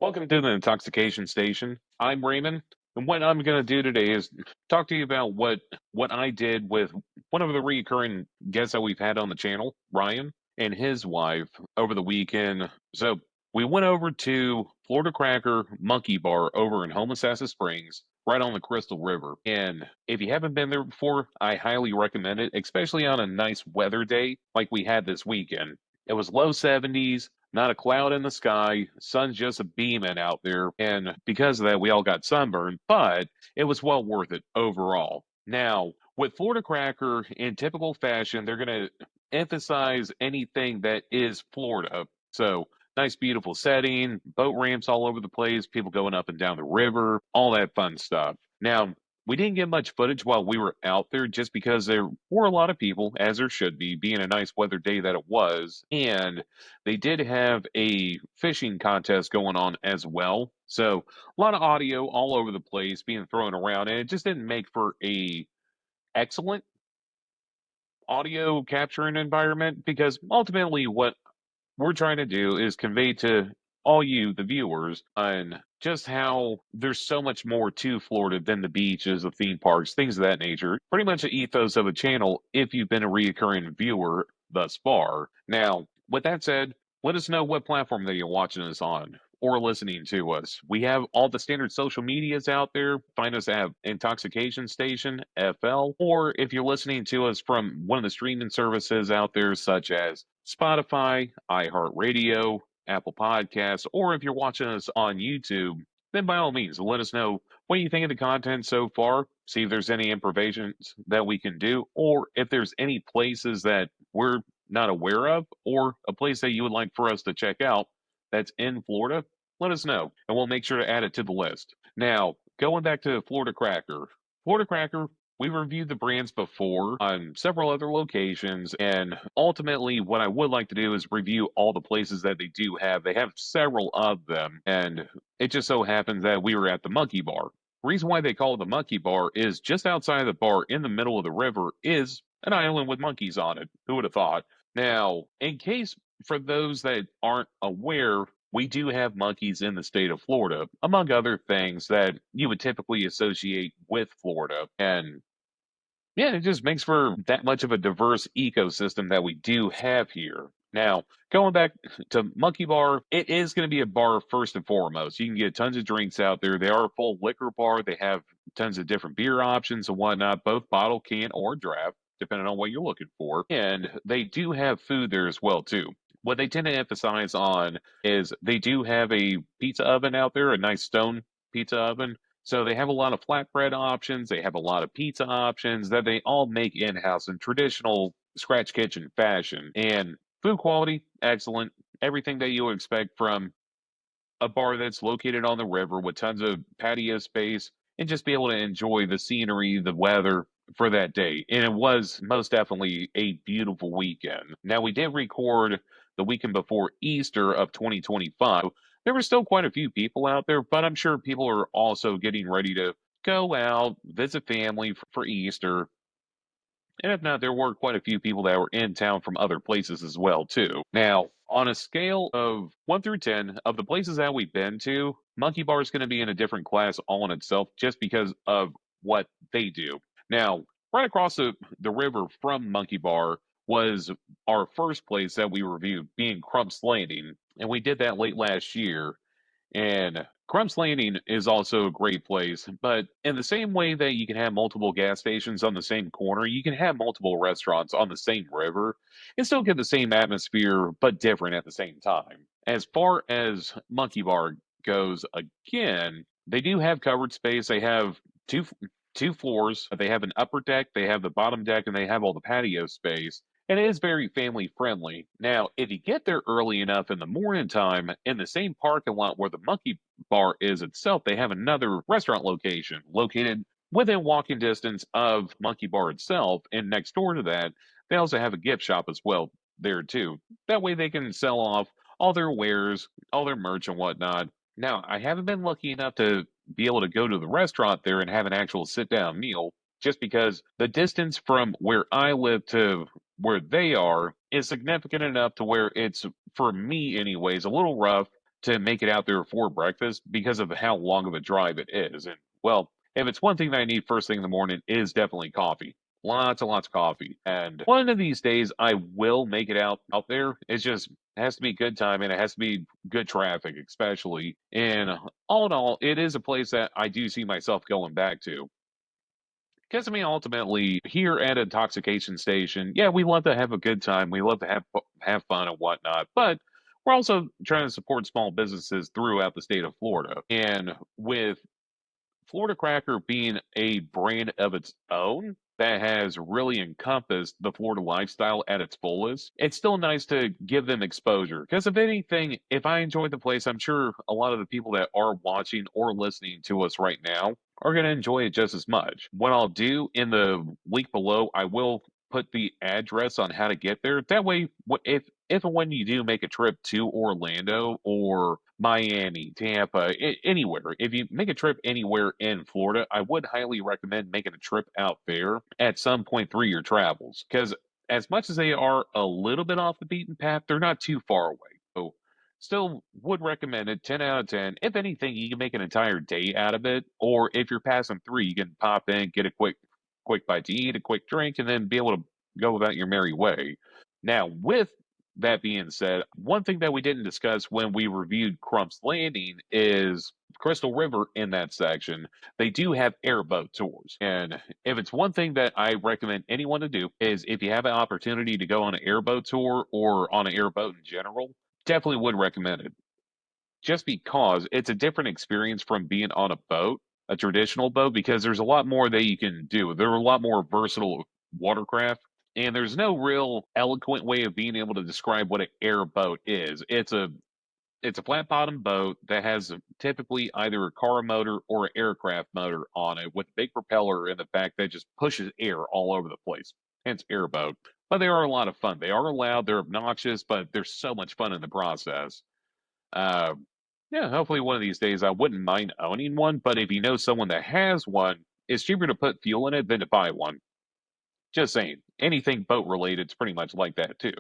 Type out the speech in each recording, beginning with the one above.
Welcome to the Intoxication Station. I'm Raymond, and what I'm going to do today is talk to you about what I did with one of the recurring guests that we've had on the channel, Ryan, and his wife over the weekend. So we went over to Florida Cracker Monkey Bar over in Homosassa Springs, right on the Crystal River. And if you haven't been there before, I highly recommend it, especially on a nice weather day like we had this weekend. It was low 70s, not a cloud in the sky, sun's just a beaming out there, and because of that, we all got sunburned, but it was well worth it overall. Now, with Florida Cracker, in typical fashion, they're going to emphasize anything that is Florida. So, nice, beautiful setting, boat ramps all over the place, people going up and down the river, all that fun stuff. Now, we didn't get much footage while we were out there just because there were a lot of people, as there should be, being a nice weather day that it was. And they did have a fishing contest going on as well. So a lot of audio all over the place being thrown around, and it just didn't make for a excellent audio capturing environment because ultimately what we're trying to do is convey to all you, the viewers, on just how there's so much more to Florida than the beaches, the theme parks, things of that nature. Pretty much the ethos of a channel if you've been a reoccurring viewer thus far. Now, with that said, let us know what platform that you're watching us on or listening to us. We have all the standard social medias out there. Find us at Intoxication Station FL, or if you're listening to us from one of the streaming services out there, such as Spotify, iHeartRadio, Apple Podcasts, or if you're watching us on YouTube, then by all means, let us know what you think of the content so far. See if there's any improvisations that we can do, or if there's any places that we're not aware of, or a place that you would like for us to check out that's in Florida, let us know, and we'll make sure to add it to the list. Now, going back to Florida Cracker. Florida Cracker, we reviewed the brands before on several other locations, and ultimately, what I would like to do is review all the places that they do have. They have several of them, and it just so happens that we were at the Monkey Bar. Reason why they call it the Monkey Bar is just outside of the bar, in the middle of the river, is an island with monkeys on it. Who would have thought? Now, in case for those that aren't aware, we do have monkeys in the state of Florida, among other things that you would typically associate with Florida. And yeah, it just makes for that much of a diverse ecosystem that we do have here. Now, going back to Monkey Bar, it is going to be a bar first and foremost. You can get tons of drinks out there. They are a full liquor bar. They have tons of different beer options and whatnot, both bottle, can, or draft, depending on what you're looking for. And they do have food there as well, too. What they tend to emphasize on is they do have a pizza oven out there, a nice stone pizza oven. So they have a lot of flatbread options. They have a lot of pizza options that they all make in-house in traditional scratch kitchen fashion. And food quality, excellent. Everything that you would expect from a bar that's located on the river with tons of patio space and just be able to enjoy the scenery, the weather for that day. And it was most definitely a beautiful weekend. Now, we did record the weekend before Easter of 2025. There were still quite a few people out there, but I'm sure people are also getting ready to go out, visit family for Easter, and if not, there were quite a few people that were in town from other places as well, too. Now, on a scale of 1 through 10, of the places that we've been to, Monkey Bar is going to be in a different class all in itself just because of what they do. Now, right across the river from Monkey Bar was our first place that we reviewed, being Crump's Landing. And we did that late last year. And Crump's Landing is also a great place, but in the same way that you can have multiple gas stations on the same corner, you can have multiple restaurants on the same river and still get the same atmosphere, but different at the same time. As far as Monkey Bar goes, again, they do have covered space. They have two floors. They have an upper deck, they have the bottom deck, and they have all the patio space. And it is very family friendly. Now, if you get there early enough in the morning time, in the same parking lot where the Monkey Bar is itself, they have another restaurant location located within walking distance of Monkey Bar itself. And next door to that, they also have a gift shop as well there too. That way they can sell off all their wares, all their merch and whatnot. Now, I haven't been lucky enough to be able to go to the restaurant there and have an actual sit down meal just because the distance from where I live to where they are is significant enough to where it's, for me anyways, a little rough to make it out there for breakfast because of how long of a drive it is. And well, if it's one thing that I need first thing in the morning is definitely coffee. Lots and lots of coffee. And one of these days I will make it out there. It's just it has to be good time and it has to be good traffic, especially. And all in all, it is a place that I do see myself going back to. Because I mean, ultimately, here at Intoxication Station, yeah, we love to have a good time. We love to have fun and whatnot, but we're also trying to support small businesses throughout the state of Florida. And with Florida Cracker being a brand of its own that has really encompassed the Florida lifestyle at its fullest, it's still nice to give them exposure. Because if anything, if I enjoy the place, I'm sure a lot of the people that are watching or listening to us right now are going to enjoy it just as much. What I'll do in the link below, I will put the address on how to get there. That way, if and when you do make a trip to Orlando or Miami, Tampa, anywhere, if you make a trip anywhere in Florida, I would highly recommend making a trip out there at some point through your travels. Because as much as they are a little bit off the beaten path, they're not too far away. So still would recommend it 10 out of 10. If anything, you can make an entire day out of it. Or if you're passing through, you can pop in, get a quick bite to eat, a quick drink, and then be able to go about your merry way. Now, with that being said, one thing that we didn't discuss when we reviewed Crump's Landing is Crystal River in that section. They do have airboat tours. And if it's one thing that I recommend anyone to do is if you have an opportunity to go on an airboat tour or on an airboat in general, definitely would recommend it. Just because it's a different experience from being on a boat, a traditional boat, because there's a lot more that you can do. There are a lot more versatile watercraft, and there's no real eloquent way of being able to describe what an airboat is. It's a flat bottom boat that has typically either a car motor or an aircraft motor on it with a big propeller in the back that just pushes air all over the place. Hence airboat. But they are a lot of fun. They are loud, they're obnoxious, but there's so much fun in the process. Uh, yeah, hopefully one of these days I wouldn't mind owning one, but if you know someone that has one, it's cheaper to put fuel in it than to buy one. Just saying, anything boat related is pretty much like that too.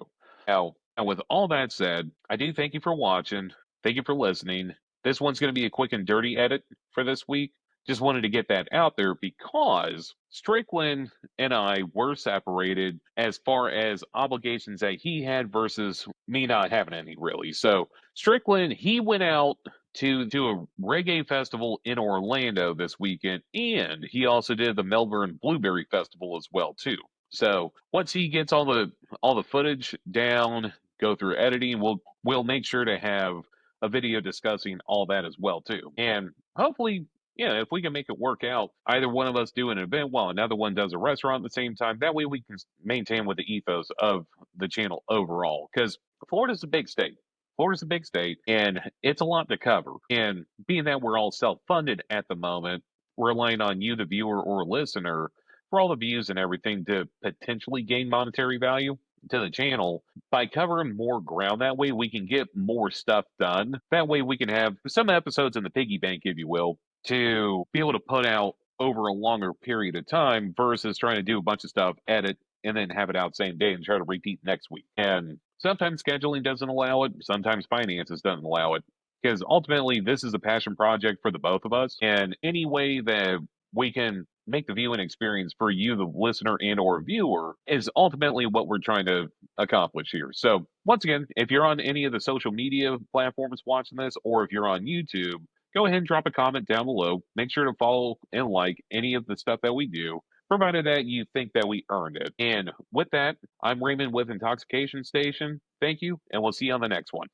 Now, with all that said, I do thank you for watching. Thank you for listening. This one's going to be a quick and dirty edit for this week. Just wanted to get that out there because Strickland and I were separated as far as obligations that he had versus me not having any, really. So, Strickland, he went out to do a reggae festival in Orlando this weekend, and he also did the Melbourne Blueberry Festival as well, too. So once he gets all the footage down, go through editing, we'll make sure to have a video discussing all that as well too. And hopefully, yeah, if we can make it work out, either one of us do an event while another one does a restaurant at the same time. That way we can maintain with the ethos of the channel overall. Because Florida's a big state. Florida's a big state and it's a lot to cover. And being that we're all self-funded at the moment, we're relying on you, the viewer or listener, for all the views and everything to potentially gain monetary value to the channel. By covering more ground that way, we can get more stuff done. That way, we can have some episodes in the piggy bank, if you will, to be able to put out over a longer period of time versus trying to do a bunch of stuff, edit, and then have it out same day and try to repeat next week. And sometimes scheduling doesn't allow it, sometimes finances doesn't allow it. Because ultimately, this is a passion project for the both of us. And any way that we can make the viewing experience for you, the listener and or viewer, is ultimately what we're trying to accomplish here. So once again, if you're on any of the social media platforms watching this, or if you're on YouTube, go ahead and drop a comment down below. Make sure to follow and like any of the stuff that we do, provided that you think that we earned it. And with that, I'm Raymond with Intoxication Station. Thank you, and we'll see you on the next one.